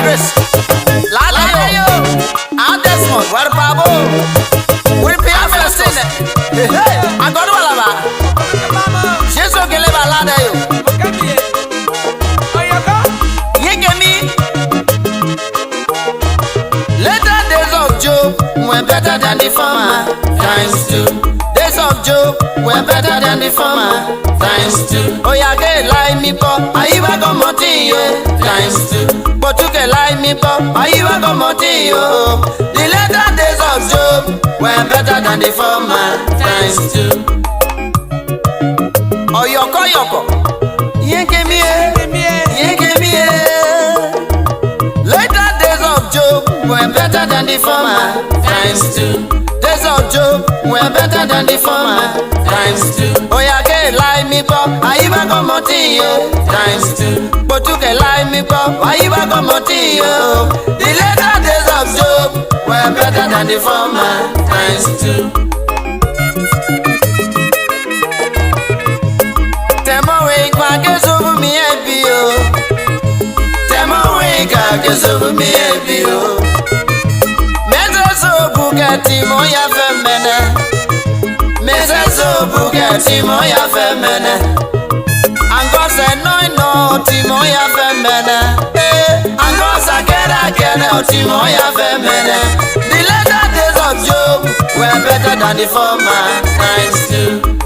Chris. Lala yo. Desmond. Where Pabo? We pay a person. I got all of that. She's okay. Lala yo. You get me? Later days of Job were better than the former. Times two. Days of Job were better than the former. Times two. Oh yeah, get like me pop. I even got more times two. But you can like me pop. I even got more the later days of Job were better than the former. Times two. Oh yoko. You give me Later days of Job were better than the former. Times two. Days of Job were better than the former. Times two. Oh yeah, get like me pop. I even got more times two. But you can like me pop. I even got more the later days of Job were better than the former. Times two. Temaway quackers over me ebio. Temaway quackers over me ebio. Mezo Bugatti moya femene. Mezo Bugatti moya femene. Angosa no timoya femene. Angosa kera timoya femene. The later days of Job were better than the former. Times two.